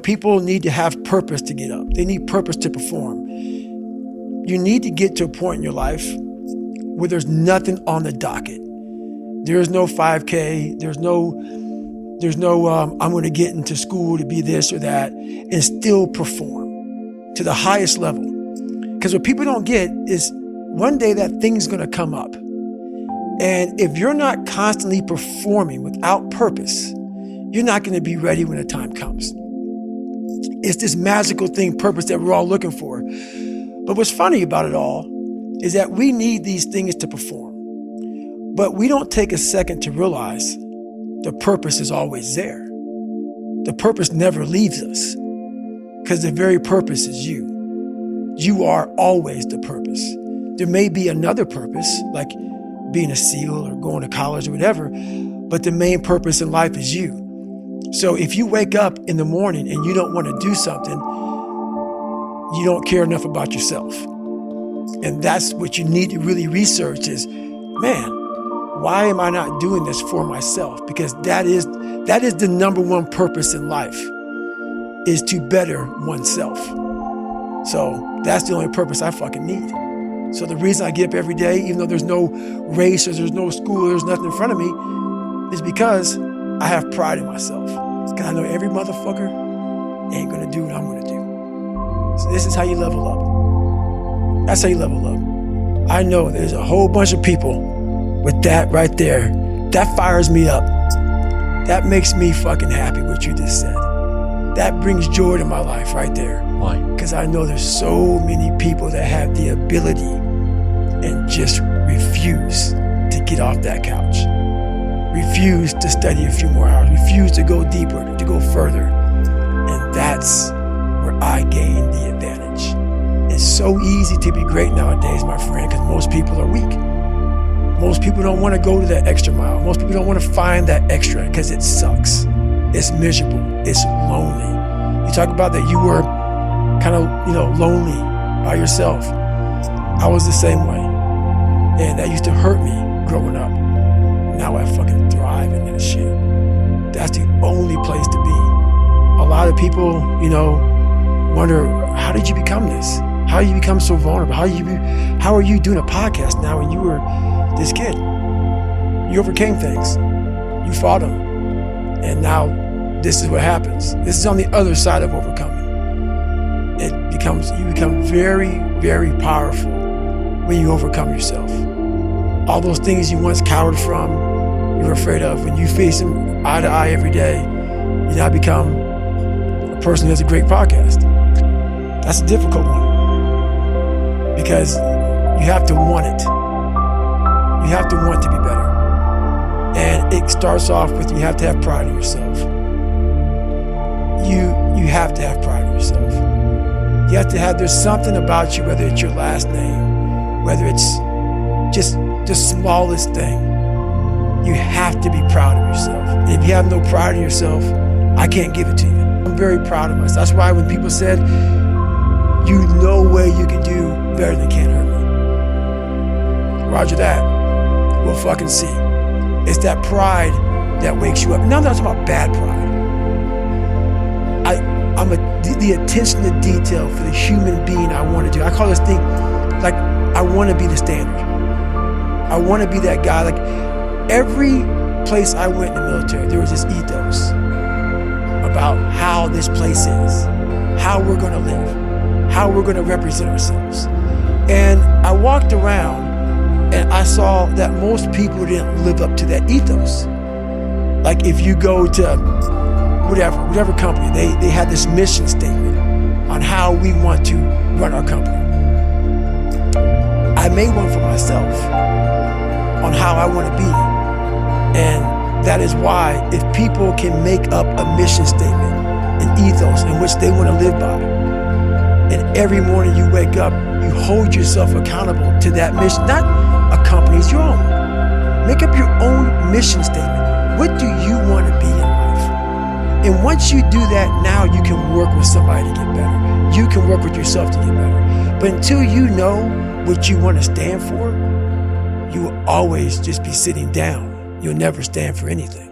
People need to have purpose to get up. They need purpose to perform. You need to get to a point in your life where there's nothing on the docket. There's no 5K. There's no I'm going to get into school to be this or that and still perform to the highest level. Because what people don't get is one day that thing's going to come up. And if you're not constantly performing without purpose, you're not going to be ready when the time comes. It's this magical thing, purpose, that we're all looking for. But what's funny about it all is that we need these things to perform. But we don't take a second to realize the purpose is always there. The purpose never leaves us because the very purpose is you. You are always the purpose. There may be another purpose, like being a SEAL or going to college or whatever, but the main purpose in life is you. So if you wake up in the morning and you don't want to do something, you don't care enough about yourself. And that's what you need to really research is, man, why am I not doing this for myself? Because that is the number one purpose in life, is to better oneself. So that's the only purpose I fucking need. So the reason I get up every day, even though there's no race or there's no school, there's nothing in front of me, is because I have pride in myself. Because I know every motherfucker ain't gonna do what I'm gonna do. So this is how you level up. That's how you level up. I know there's a whole bunch of people with that right there. That fires me up. That makes me fucking happy what you just said. That brings joy to my life right there. Why? Because I know there's so many people that have the ability and just refuse to get off that couch. Refuse to study a few more hours. Refuse to go deeper, to go further. And that's where I gain the advantage. It's so easy to be great nowadays, my friend, because most people are weak. Most people don't want to go to that extra mile. Most people don't want to find that extra because it sucks. It's miserable. It's lonely. You talk about that you were kind of, lonely by yourself. I was the same way. And that used to hurt me growing up. Now I fucking thrive in that shit. That's the only place to be. A lot of people, wonder, how did you become this? How did you become so vulnerable? How are you doing a podcast now when you were this kid? You overcame things. You fought them. And now this is what happens. This is on the other side of overcoming. You become very, very powerful when you overcome yourself. All those things you once cowered from, you were afraid of, when you face them eye to eye every day, you now become a person who has a great podcast. That's a difficult one because you have to want it. You have to want to be better. And it starts off with, you have to have pride in yourself. You have to have pride in yourself. You have to have, there's something about you, whether it's your last name, whether it's just the smallest thing, you have to be proud of yourself. And if you have no pride in yourself, I can't give it to you. I'm very proud of myself. That's why when people said, you know way you can do better than Can't Hurt Me. Roger that. We'll fucking see. It's that pride that wakes you up. Now I'm not talking about bad pride. The attention to detail for the human being I want to do. I call this thing, like, I want to be the standard. I want to be that guy. Like, every place I went in the military, there was this ethos about how this place is, how we're going to live, how we're going to represent ourselves. And I walked around and I saw that most people didn't live up to that ethos. Like, if you go to whatever company, they had this mission statement on how we want to run our company. I made one for myself on how I want to be. And that is why, if people can make up a mission statement, an ethos in which they want to live by, and every morning you wake up, you hold yourself accountable to that mission, not a company's, your own. Make up your own mission statement. What do you want to be in life? And once you do that, now you can work with somebody to get better. You can work with yourself to get better. But until you know what you want to stand for, you will always just be sitting down. You'll never stand for anything.